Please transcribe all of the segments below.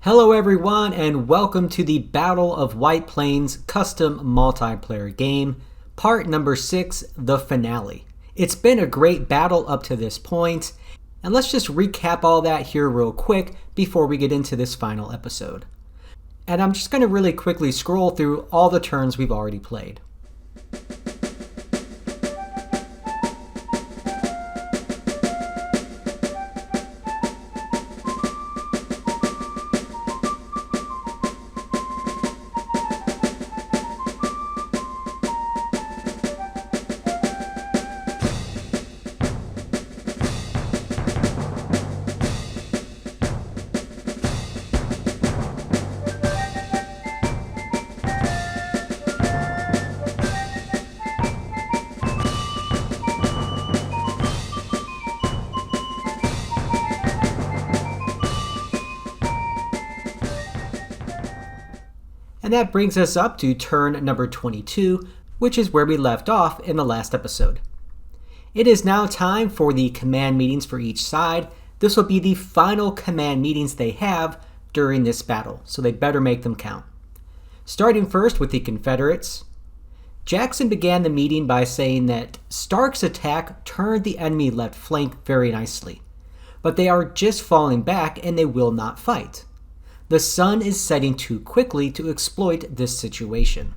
Hello everyone and welcome to the Battle of White Plains custom multiplayer game, part number 6, the finale. It's been a great battle up to this point, and let's just recap all that here real quick before we get into this final episode. And I'm just going to really quickly scroll through all the turns we've already played. And that brings us up to turn number 22, which is where we left off in the last episode. It is now time for the command meetings for each side. This will be the final command meetings they have during this battle, so they better make them count. Starting first with the Confederates, Jackson began the meeting by saying that Stark's attack turned the enemy left flank very nicely, but they are just falling back and they will not fight. The sun is setting too quickly to exploit this situation.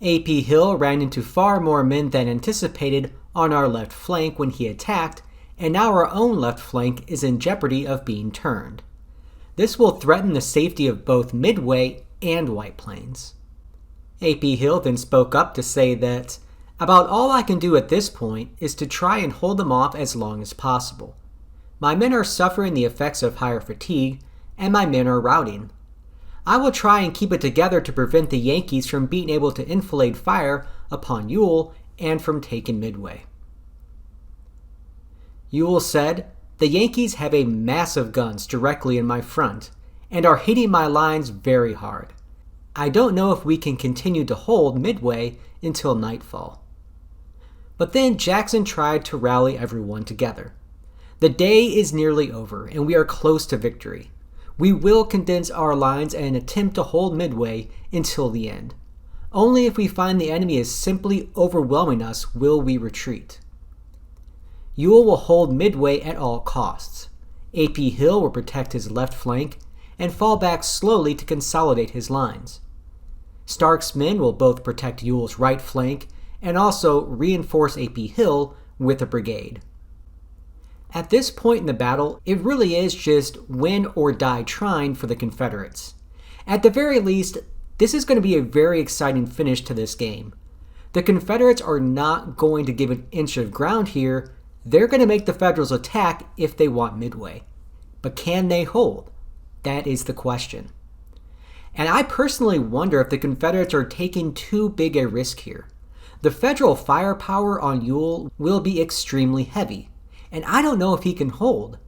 A.P. Hill ran into far more men than anticipated on our left flank when he attacked, and now our own left flank is in jeopardy of being turned. This will threaten the safety of both Midway and White Plains. A.P. Hill then spoke up to say that, "About all I can do at this point is to try and hold them off as long as possible. My men are suffering the effects of higher fatigue, and my men are routing. I will try and keep it together to prevent the Yankees from being able to enfilade fire upon Ewell and from taking Midway." Ewell said, "The Yankees have a mass of guns directly in my front and are hitting my lines very hard. I don't know if we can continue to hold Midway until nightfall." But then Jackson tried to rally everyone together. "The day is nearly over and we are close to victory. We will condense our lines and attempt to hold Midway until the end. Only if we find the enemy is simply overwhelming us will we retreat. Ewell will hold Midway at all costs. A.P. Hill will protect his left flank and fall back slowly to consolidate his lines. Stark's men will both protect Ewell's right flank and also reinforce A.P. Hill with a brigade." At this point in the battle, it really is just win or die trying for the Confederates. At the very least, this is going to be a very exciting finish to this game. The Confederates are not going to give an inch of ground here. They're going to make the Federals attack if they want Midway. But can they hold? That is the question. And I personally wonder if the Confederates are taking too big a risk here. The Federal firepower on Ewell will be extremely heavy, and I don't know if he can hold.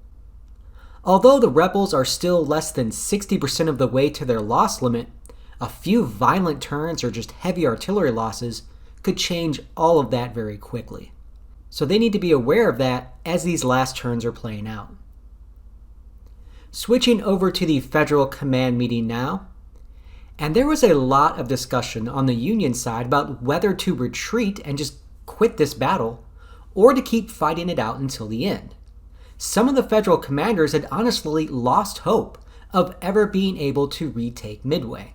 Although the rebels are still less than 60% of the way to their loss limit, a few violent turns or just heavy artillery losses could change all of that very quickly. So they need to be aware of that as these last turns are playing out. Switching over to the Federal Command meeting now, and there was a lot of discussion on the Union side about whether to retreat and just quit this battle, or to keep fighting it out until the end. Some of the Federal commanders had honestly lost hope of ever being able to retake Midway.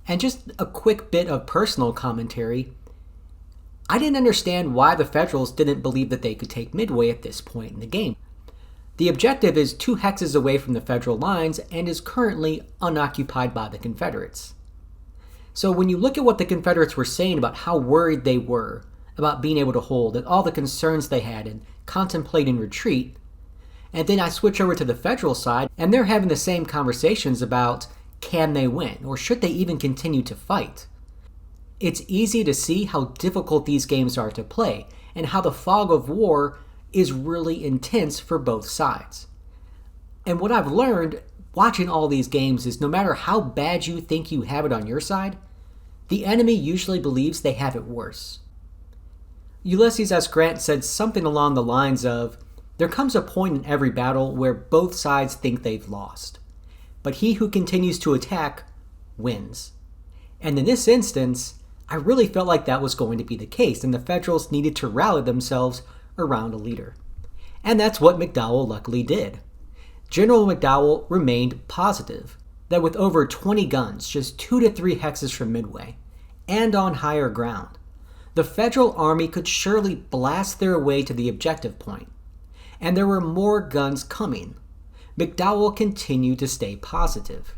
And just a quick bit of personal commentary, I didn't understand why the Federals didn't believe that they could take Midway at this point in the game. The objective is 2 hexes away from the Federal lines and is currently unoccupied by the Confederates. So when you look at what the Confederates were saying about how worried they were about being able to hold and all the concerns they had in contemplating retreat, and then I switch over to the Federal side and they're having the same conversations about can they win or should they even continue to fight. It's easy to see how difficult these games are to play and how the fog of war is really intense for both sides. And what I've learned watching all these games is no matter how bad you think you have it on your side, the enemy usually believes they have it worse. Ulysses S. Grant said something along the lines of, "There comes a point in every battle where both sides think they've lost. but he who continues to attack wins. And in this instance, I really felt like that was going to be the case, and the Federals needed to rally themselves around a leader. And that's what McDowell luckily did. General McDowell remained positive that with over 20 guns, just 2 to 3 hexes from Midway, and on higher ground, the Federal Army could surely blast their way to the objective point. And there were more guns coming. McDowell continued to stay positive.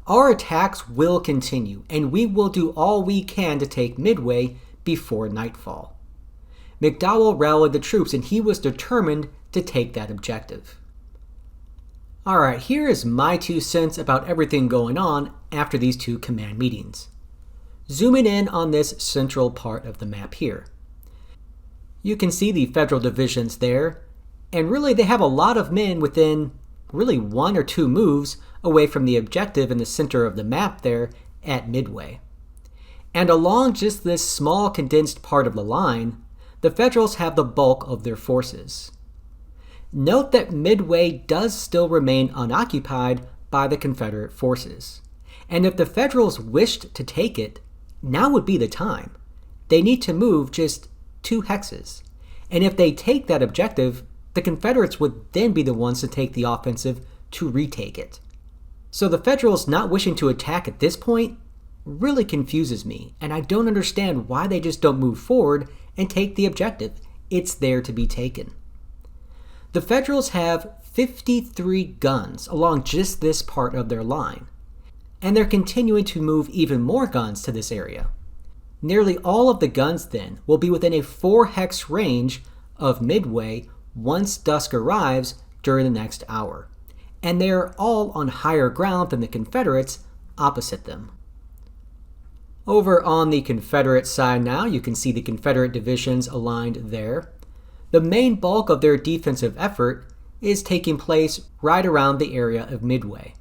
Our attacks will continue, and we will do all we can to take Midway before nightfall. McDowell rallied the troops, and he was determined to take that objective. Alright, here is my 2 cents about everything going on after these 2 command meetings. Zooming in on this central part of the map here. You can see the Federal divisions there, and really they have a lot of men within really 1 or 2 moves away from the objective in the center of the map there at Midway. And along just this small condensed part of the line, the Federals have the bulk of their forces. Note that Midway does still remain unoccupied by the Confederate forces. And if the Federals wished to take it, now would be the time. They need to move just 2 hexes. And if they take that objective, the Confederates would then be the ones to take the offensive to retake it. So the Federals not wishing to attack at this point really confuses me, and I don't understand why they just don't move forward and take the objective. It's there to be taken. The Federals have 53 guns along just this part of their line, and they're continuing to move even more guns to this area. Nearly all of the guns then will be within a 4-hex range of Midway once dusk arrives during the next hour, and they are all on higher ground than the Confederates opposite them. Over on the Confederate side now, you can see the Confederate divisions aligned there. The main bulk of their defensive effort is taking place right around the area of Midway.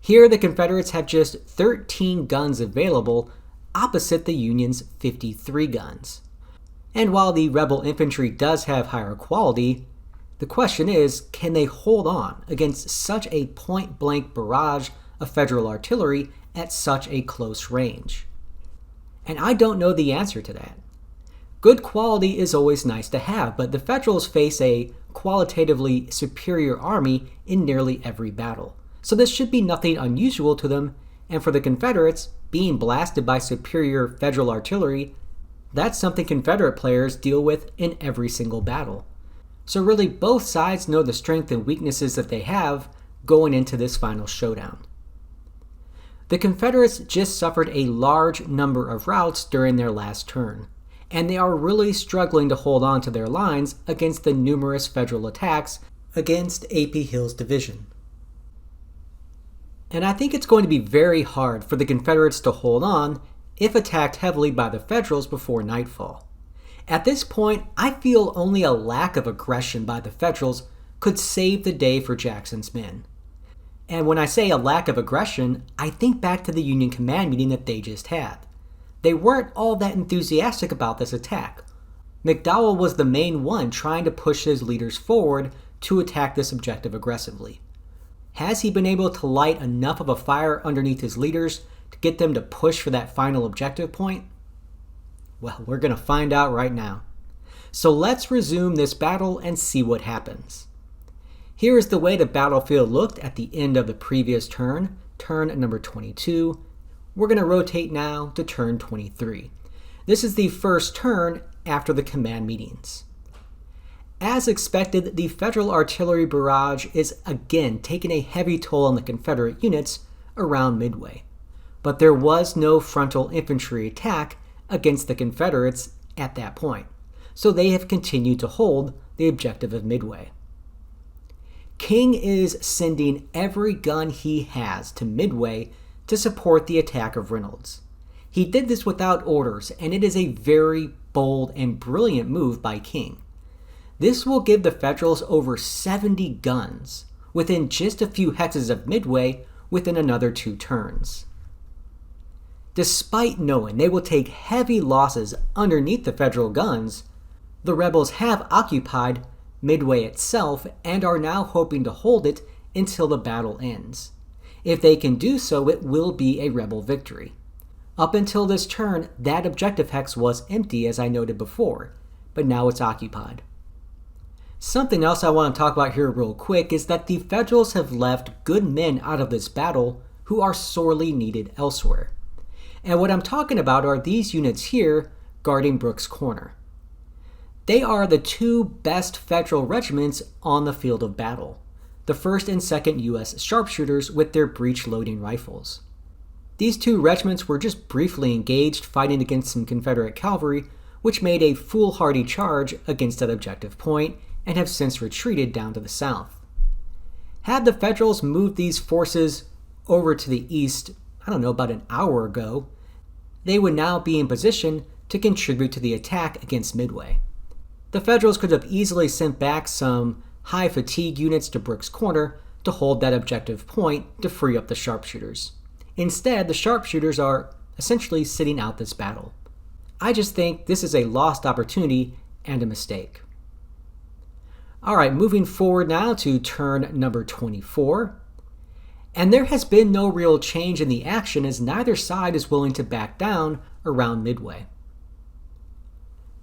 Here, the Confederates have just 13 guns available opposite the Union's 53 guns. And while the Rebel infantry does have higher quality, the question is, can they hold on against such a point-blank barrage of Federal artillery at such a close range? And I don't know the answer to that. Good quality is always nice to have, but the Federals face a qualitatively superior army in nearly every battle. So this should be nothing unusual to them, and for the Confederates, being blasted by superior Federal artillery, that's something Confederate players deal with in every single battle. So really both sides know the strength and weaknesses that they have going into this final showdown. The Confederates just suffered a large number of routs during their last turn, and they are really struggling to hold on to their lines against the numerous Federal attacks against A.P. Hill's division. And I think it's going to be very hard for the Confederates to hold on if attacked heavily by the Federals before nightfall. At this point, I feel only a lack of aggression by the Federals could save the day for Jackson's men. And when I say a lack of aggression, I think back to the Union command meeting that they just had. They weren't all that enthusiastic about this attack. McDowell was the main one trying to push his leaders forward to attack this objective aggressively. Has he been able to light enough of a fire underneath his leaders to get them to push for that final objective point? Well, we're going to find out right now. So let's resume this battle and see what happens. Here is the way the battlefield looked at the end of the previous turn, turn number 22. We're going to rotate now to turn 23. This is the first turn after the command meetings. As expected, the Federal artillery barrage is again taking a heavy toll on the Confederate units around Midway. But there was no frontal infantry attack against the Confederates at that point, so they have continued to hold the objective of Midway. King is sending every gun he has to Midway to support the attack of Reynolds. He did this without orders, and it is a very bold and brilliant move by King. This will give the Federals over 70 guns within just a few hexes of Midway within another 2 turns. Despite knowing they will take heavy losses underneath the Federal guns, the rebels have occupied Midway itself and are now hoping to hold it until the battle ends. If they can do so, it will be a rebel victory. Up until this turn, that objective hex was empty, as I noted before, but now it's occupied. Something else I want to talk about here real quick is that the Federals have left good men out of this battle who are sorely needed elsewhere. And what I'm talking about are these units here guarding Brooks Corner. They are the two best Federal regiments on the field of battle, the 1st and 2nd U.S. sharpshooters with their breech-loading rifles. These two regiments were just briefly engaged fighting against some Confederate cavalry, which made a foolhardy charge against that objective point and have since retreated down to the south. Had the Federals moved these forces over to the east, about an hour ago, they would now be in position to contribute to the attack against Midway. The Federals could have easily sent back some high fatigue units to Brooks Corner to hold that objective point to free up the sharpshooters. Instead, the sharpshooters are essentially sitting out this battle. I just think this is a lost opportunity and a mistake. Alright, moving forward now to turn number 24. And there has been no real change in the action as neither side is willing to back down around Midway.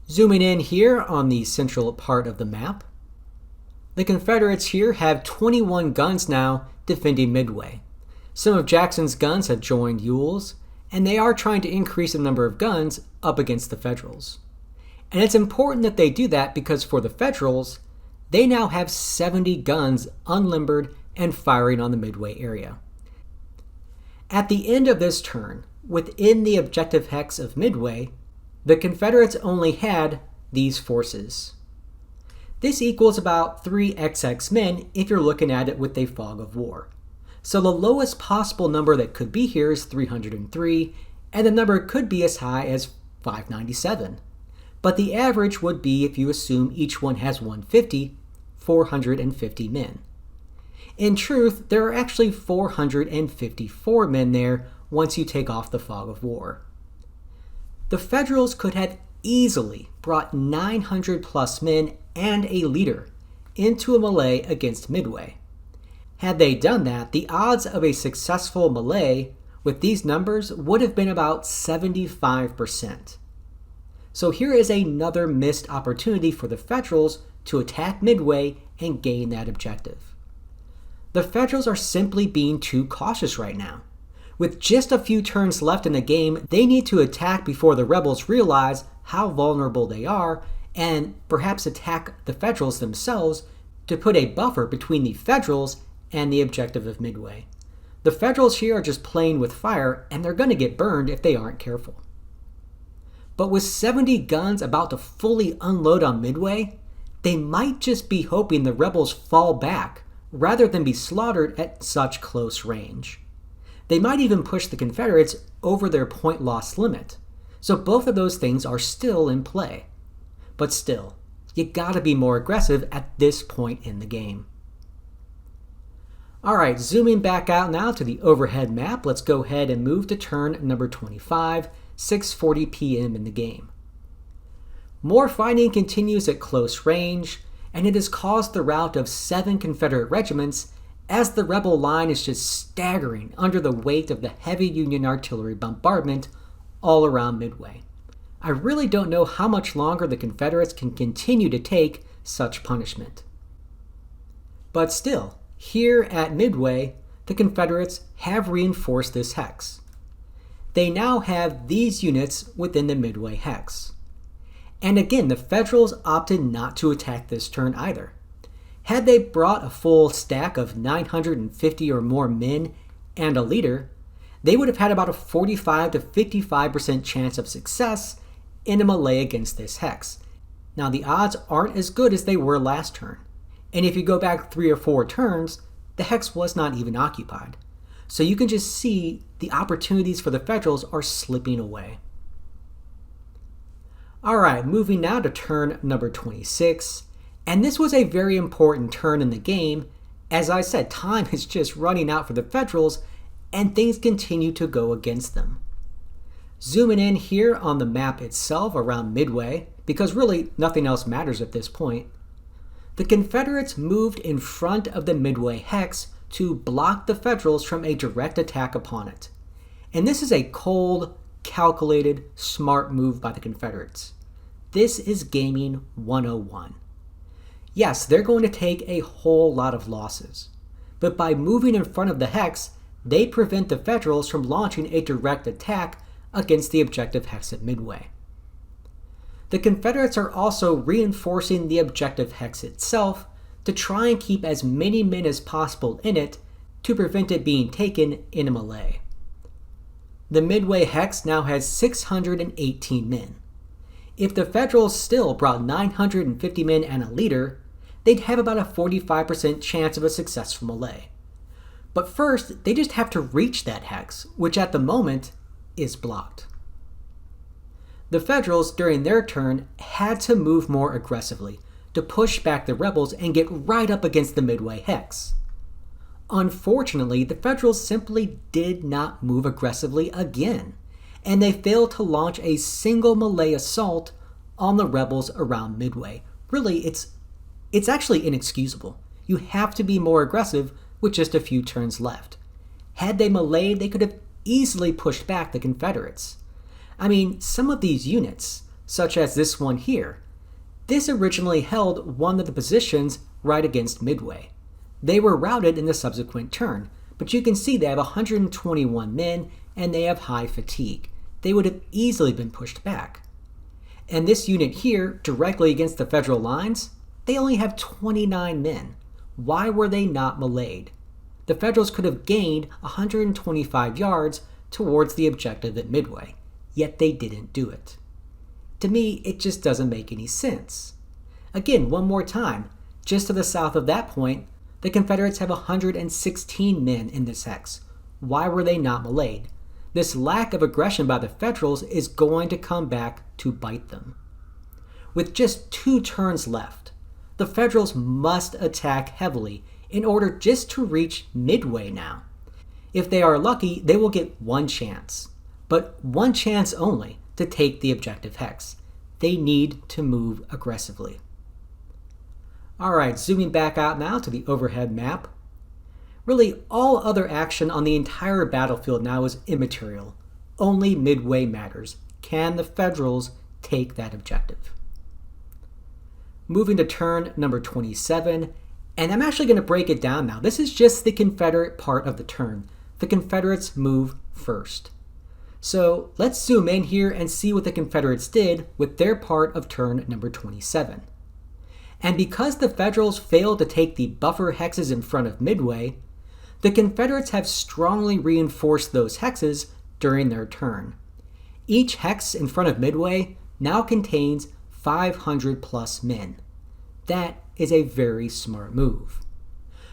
Zooming in here on the central part of the map, the Confederates here have 21 guns now defending Midway. Some of Jackson's guns have joined Ewell's, and they are trying to increase the number of guns up against the Federals. And it's important that they do that because for the Federals, they now have 70 guns unlimbered and firing on the Midway area. At the end of this turn, within the objective hex of Midway, the Confederates only had these forces. This equals about 3XX men if you're looking at it with a fog of war. So the lowest possible number that could be here is 303, and the number could be as high as 597. But the average would be, if you assume each one has 150, 450 men. In truth, there are actually 454 men there once you take off the fog of war. The Federals could have easily brought 900 plus men and a leader into a melee against Midway. Had they done that, the odds of a successful melee with these numbers would have been about 75%. So here is another missed opportunity for the Federals to attack Midway and gain that objective. The Federals are simply being too cautious right now. With just a few turns left in the game, they need to attack before the rebels realize how vulnerable they are and perhaps attack the Federals themselves to put a buffer between the Federals and the objective of Midway. The Federals here are just playing with fire, and they're going to get burned if they aren't careful. But with 70 guns about to fully unload on Midway, they might just be hoping the rebels fall back rather than be slaughtered at such close range. They might even push the Confederates over their point loss limit. So both of those things are still in play. But still, you gotta be more aggressive at this point in the game. Alright, zooming back out now to the overhead map, let's go ahead and move to turn number 25, 6:40 p.m. in the game. More fighting continues at close range, and it has caused the rout of 7 Confederate regiments as the rebel line is just staggering under the weight of the heavy Union artillery bombardment all around Midway. I really don't know how much longer the Confederates can continue to take such punishment. But still, here at Midway, the Confederates have reinforced this hex. They now have these units within the Midway hex. And again, the Federals opted not to attack this turn either. Had they brought a full stack of 950 or more men and a leader, they would have had about a 45 to 55% chance of success in a melee against this hex. Now the odds aren't as good as they were last turn, and if you go back 3 or 4 turns, the hex was not even occupied. So you can just see the opportunities for the Federals are slipping away. Alright, moving now to turn number 26, and this was a very important turn in the game. As I said, time is just running out for the Federals, and things continue to go against them. Zooming in here on the map itself around Midway, because really nothing else matters at this point, the Confederates moved in front of the Midway hex to block the Federals from a direct attack upon it. And this is a cold, calculated, smart move by the Confederates. This is gaming 101. Yes, they're going to take a whole lot of losses, but by moving in front of the hex, they prevent the Federals from launching a direct attack against the objective hex at Midway. The Confederates are also reinforcing the objective hex itself to try and keep as many men as possible in it to prevent it being taken in a melee. The Midway hex now has 618 men. If the Federals still brought 950 men and a leader, they'd have about a 45% chance of a successful melee. But first, they just have to reach that hex, which at the moment is blocked. The Federals, during their turn, had to move more aggressively to push back the rebels and get right up against the Midway hex. Unfortunately, the Federals simply did not move aggressively again, and they failed to launch a single melee assault on the rebels around Midway. Really, it's actually inexcusable. You have to be more aggressive with just a few turns left. Had they meleeed, they could have easily pushed back the Confederates. I mean, some of these units, such as this one here, this originally held one of the positions right against Midway. They were routed in the subsequent turn, but you can see they have 121 men and they have high fatigue. They would have easily been pushed back. And this unit here, directly against the Federal lines, they only have 29 men. Why were they not meleeed? The Federals could have gained 125 yards towards the objective at Midway, yet they didn't do it. To me, it just doesn't make any sense. Again, one more time, just to the south of that point, the Confederates have 116 men in this hex. Why were they not meleeed? This lack of aggression by the Federals is going to come back to bite them. With just 2 turns left, the Federals must attack heavily in order just to reach Midway now. If they are lucky, they will get one chance, but one chance only to take the objective hex. They need to move aggressively. Alright, zooming back out now to the overhead map. Really, all other action on the entire battlefield now is immaterial. Only Midway matters. Can the Federals take that objective? Moving to turn number 27, and I'm actually going to break it down now. This is just the Confederate part of the turn. The Confederates move first. So let's zoom in here and see what the Confederates did with their part of turn number 27. And because the Federals failed to take the buffer hexes in front of Midway, the Confederates have strongly reinforced those hexes during their turn. Each hex in front of Midway now contains 500 plus men. That is a very smart move.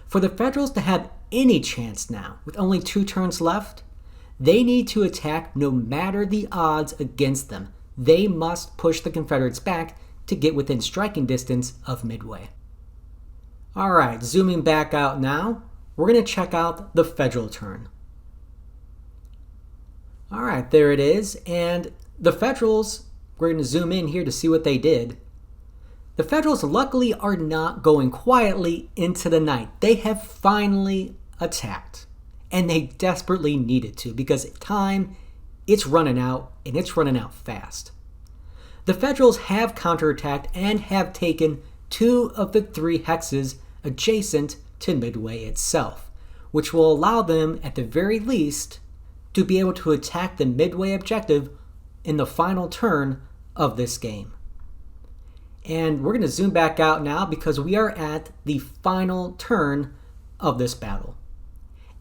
For the Federals to have any chance now, with only 2 turns left, they need to attack no matter the odds against them. They must push the Confederates back to get within striking distance of Midway. Alright, zooming back out now, we're going to check out the Federal turn. Alright, there it is, and the Federals, we're going to zoom in here to see what they did. The Federals luckily are not going quietly into the night. They have finally attacked, and they desperately needed to because time, it's running out, and it's running out fast. The Federals have counterattacked and have taken 2 of the 3 hexes adjacent to Midway itself, which will allow them, at the very least, to be able to attack the Midway objective in the final turn of this game. And we're going to zoom back out now because we are at the final turn of this battle.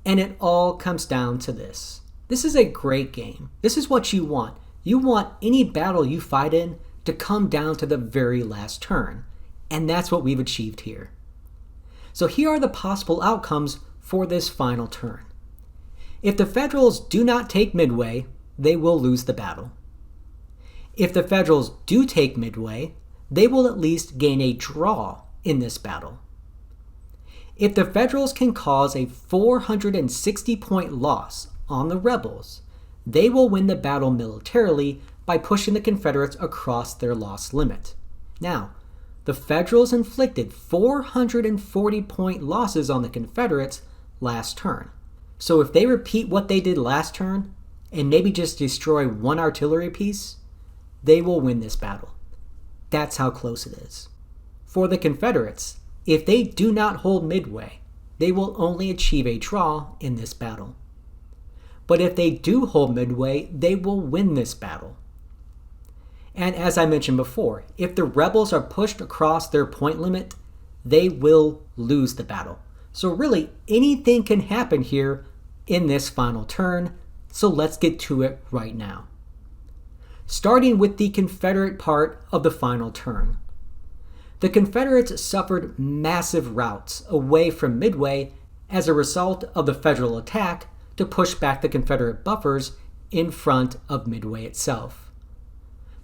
And it all comes down to this. This is a great game. This is what you want. You want any battle you fight in to come down to the very last turn. And that's what we've achieved here. So here are the possible outcomes for this final turn. If the Federals do not take Midway, they will lose the battle. If the Federals do take Midway, they will at least gain a draw in this battle. If the Federals can cause a 460-point loss on the rebels, they will win the battle militarily by pushing the Confederates across their loss limit. Now, the Federals inflicted 440-point losses on the Confederates last turn. So if they repeat what they did last turn, and maybe just destroy one artillery piece, they will win this battle. That's how close it is. For the Confederates, if they do not hold Midway, they will only achieve a draw in this battle. But if they do hold Midway, they will win this battle. And as I mentioned before, if the rebels are pushed across their point limit, they will lose the battle. So really, anything can happen here in this final turn, so let's get to it right now. Starting with the Confederate part of the final turn. The Confederates suffered massive routes away from Midway as a result of the Federal attack to push back the Confederate buffers in front of Midway itself.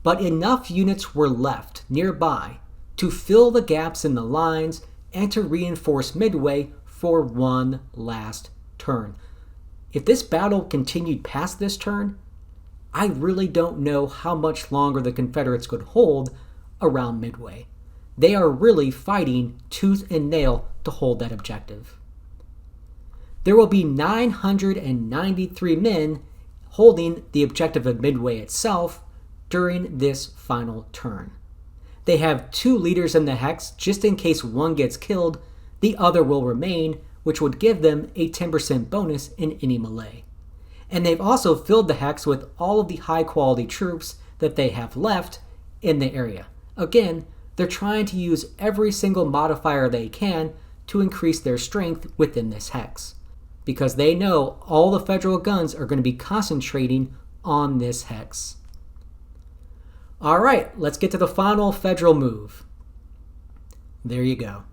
But enough units were left nearby to fill the gaps in the lines and to reinforce Midway for one last turn. If this battle continued past this turn, I really don't know how much longer the Confederates could hold around Midway. They are really fighting tooth and nail to hold that objective. There will be 993 men holding the objective of Midway itself during this final turn. They have 2 leaders in the hex just in case one gets killed, the other will remain, which would give them a 10% bonus in any melee. And they've also filled the hex with all of the high quality troops that they have left in the area. Again, they're trying to use every single modifier they can to increase their strength within this hex, because they know all the Federal guns are going to be concentrating on this hex. Alright, let's get to the final Federal move. There you go.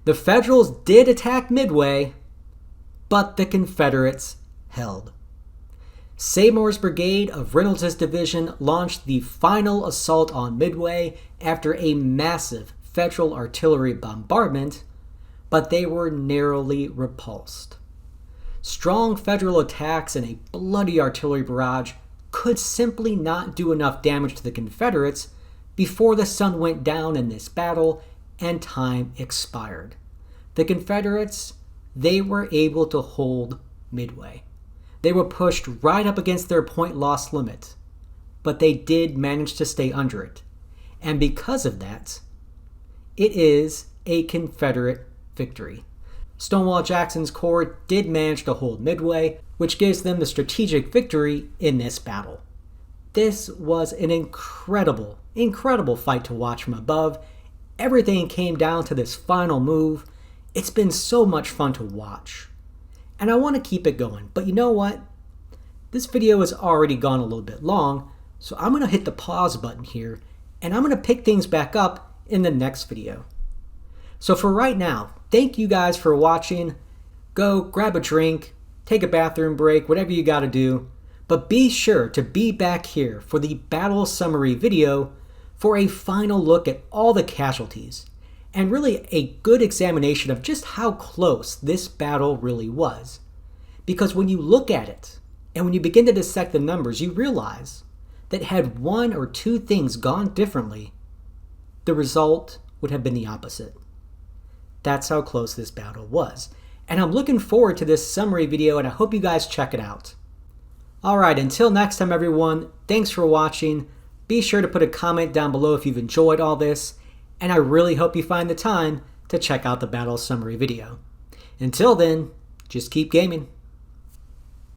The Federals did attack Midway, but the Confederates held. Seymour's brigade of Reynolds' division launched the final assault on Midway after a massive Federal artillery bombardment, but they were narrowly repulsed. Strong Federal attacks and a bloody artillery barrage could simply not do enough damage to the Confederates before the sun went down in this battle and time expired. The Confederates, they were able to hold Midway. They were pushed right up against their point loss limit, but they did manage to stay under it. And because of that, it is a Confederate victory. Stonewall Jackson's corps did manage to hold Midway, which gives them the strategic victory in this battle. This was an incredible fight to watch from above. Everything came down to this final move. It's been so much fun to watch. And I want to keep it going, but you know what? This video has already gone a little bit long, so I'm going to hit the pause button here, and I'm going to pick things back up in the next video. So for right now, thank you guys for watching. Go grab a drink, take a bathroom break, whatever you got to do. But be sure to be back here for the battle summary video for a final look at all the casualties and really a good examination of just how close this battle really was. Because when you look at it and when you begin to dissect the numbers, you realize that had 1 or 2 things gone differently, the result would have been the opposite. That's how close this battle was. And I'm looking forward to this summary video, and I hope you guys check it out. Alright, until next time everyone, thanks for watching. Be sure to put a comment down below if you've enjoyed all this, and I really hope you find the time to check out the battle summary video. Until then, just keep gaming.